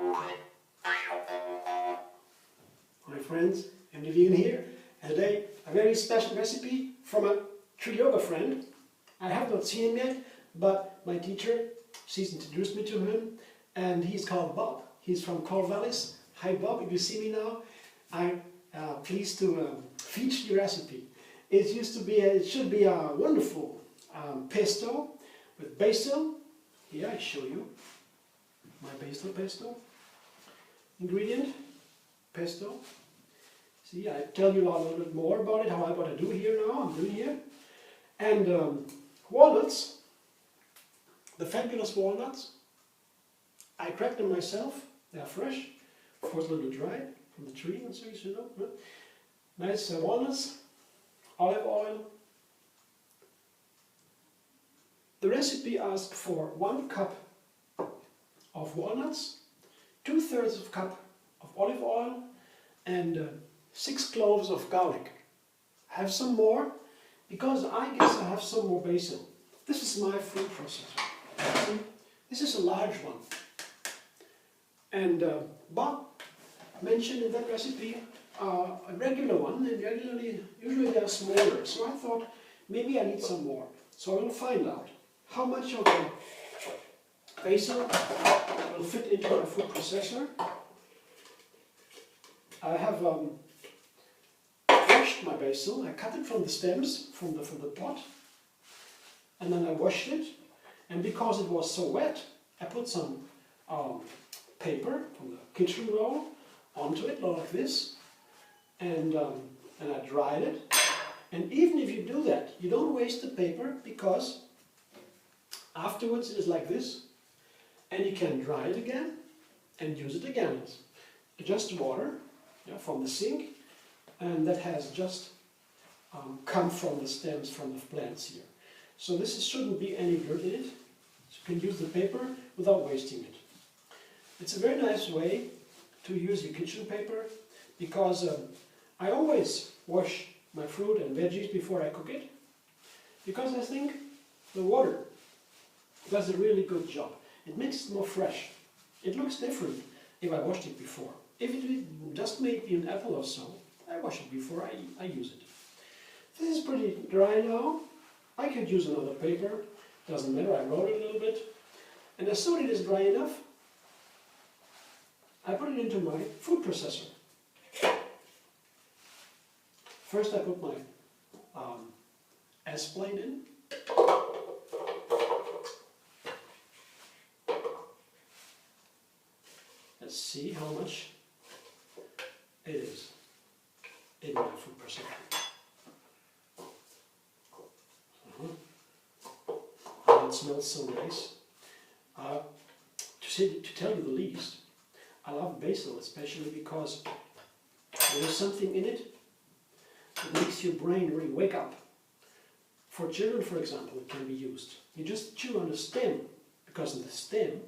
My friends, I'm the vegan here, and today a very special recipe from a tree yoga friend. I have not seen him yet, but my teacher, she's introduced me to him, and he's called Bob. He's from Corvallis. Hi Bob, if you see me now, I'm pleased to feature your recipe. It should be a wonderful pesto with basil. Here I show you my basil pesto. Ingredient, pesto. See, I tell you a little bit more about it, how I'm going to do here now, I'm doing here. And walnuts, the fabulous walnuts. I cracked them myself, they are fresh, of course a little bit dry from the tree, and so you know. Nice walnuts, olive oil. The recipe asks for 1 cup of walnuts, 2/3 of a cup of olive oil, and 6 cloves of garlic. I have some more, because I guess I have some more basil. This is my food processor. This is a large one. And Bob mentioned in that recipe a regular one, and usually they are smaller. So I thought maybe I need some more. So I will find out how much of the basil will fit into my food processor. I have washed my basil. I cut it from the stems, from the pot, and then I washed it. And because it was so wet, I put some paper from the kitchen roll onto it, like this, and I dried it. And even if you do that, you don't waste the paper, because afterwards it is like this, and you can dry it again and use it again. It's just water, yeah, from the sink, and that has just come from the stems from the plants here. So shouldn't be any dirt in it. So you can use the paper without wasting it. It's a very nice way to use your kitchen paper, because I always wash my fruit and veggies before I cook it, because I think the water does a really good job. It makes it more fresh. It looks different if I washed it before. If it just made me an apple or so, I wash it before I use it. This is pretty dry now. I could use another paper. Doesn't matter, I wrote it a little bit. And as soon as it is dry enough, I put it into my food processor. First I put my S-plane in. Let's see how much it is in my food processor. And it smells so nice. To tell you the least, I love basil, especially because there's something in it that makes your brain really wake up. For children, for example, it can be used. You just chew on the stem, because in the stem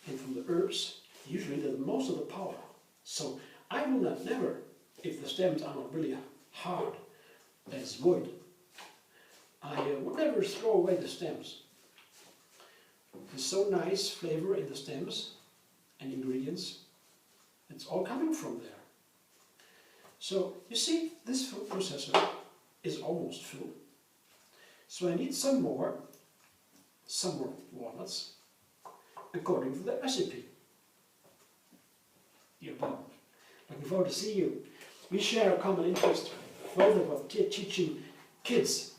and from the herbs, usually there's most of the power. So I will never, if the stems are not really hard as wood, I would never throw away the stems. There's so nice flavor in the stems and ingredients. It's all coming from there. So you see, this food processor is almost full. So I need some more walnuts, according to the recipe. You're Bob. Looking forward to see you. We share a common interest, both of us teaching kids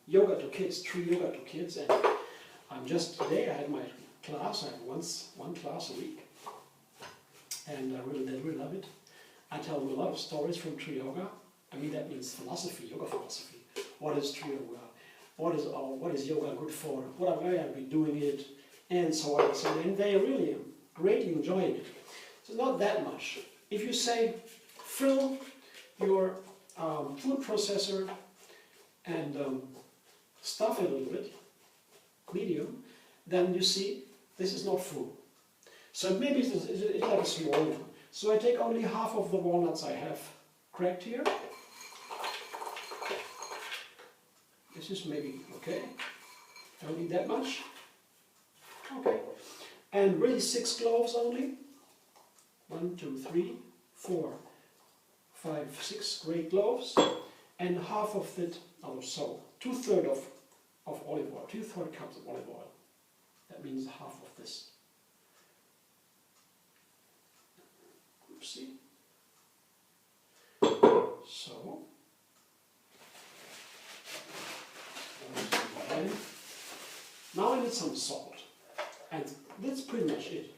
yoga to kids, tree yoga to kids. And just today I had my class. I have one class a week, and they really love it. I tell them a lot of stories from tree yoga. I mean, that means philosophy, yoga philosophy. What is tree yoga? What is yoga good for? Why are we doing it? And so on and so on. And they really greatly enjoying it. So not that much. If you say fill your food processor and stuff it a little bit, medium, then you see this is not full. So maybe it's like a small one. So I take only half of the walnuts I have cracked here. This is maybe okay. Don't need that much. Okay. And really 6 cloves only. 1, 2, 3, 4, 5, 6 great cloves. And half of it, or so, 2/3 of olive oil, 2/3 cups of olive oil. That means half of this. Oopsie. So, now I need some salt, and that's pretty much it.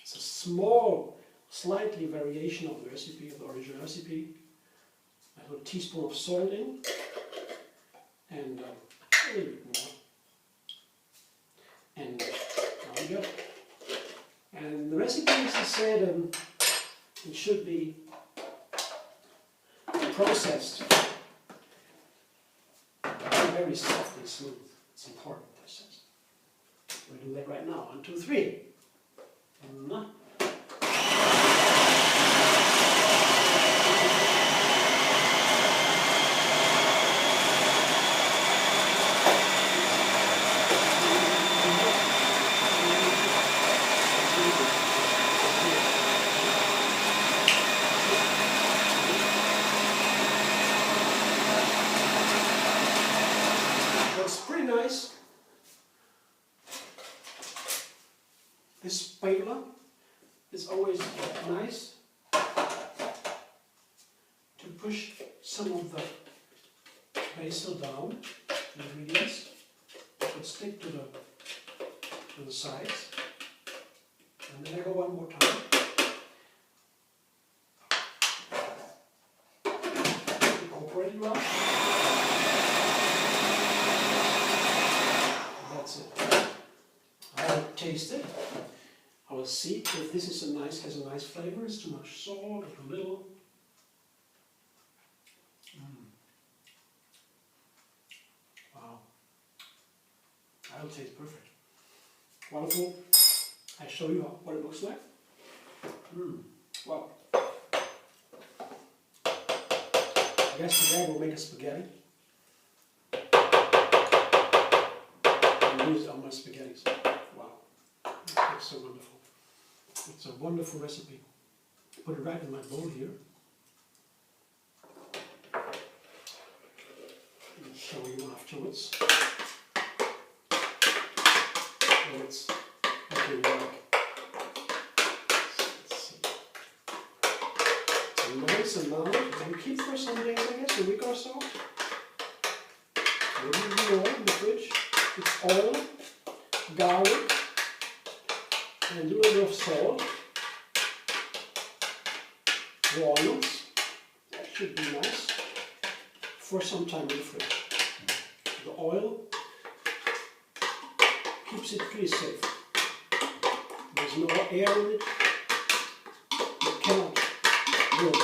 It's a small, slightly variation of the recipe, of the original recipe. I put a teaspoon of salt in, and a little bit more. And now we go. And the recipe, as I said, it should be processed very soft and smooth. It's important, I says. We'll do that right now. 1, 2, 3. Looks pretty nice. This spatula is always nice to push some of the basil down, the ingredients, but stick to the sides. And then I go one more time. Incorporate it well. That's it. I'll taste it. I will see if this is has a nice flavor. It's too much salt, or too little. Wow. That'll taste perfect. Wonderful. I show you what it looks like. Wow. I guess today we'll make a spaghetti. Use it on my spaghettis. Wow, that's so wonderful. It's a wonderful recipe. Put it right in my bowl here. I'll show you afterwards. And it's okay work. Let's see. It's nice and now you keep for some days, I guess, a week or so. Maybe even more in the fridge. It's oil, garlic, and a little bit of salt, walnuts, that should be nice, for some time in the fridge. The oil keeps it pretty safe. There's no air in it, it cannot burn.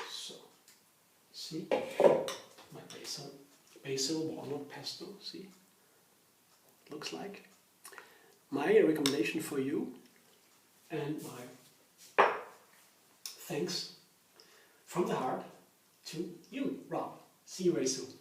So, see, my basil walnut pesto, see? It looks like. My recommendation for you, and my thanks from the heart to you, Rob. See you very soon.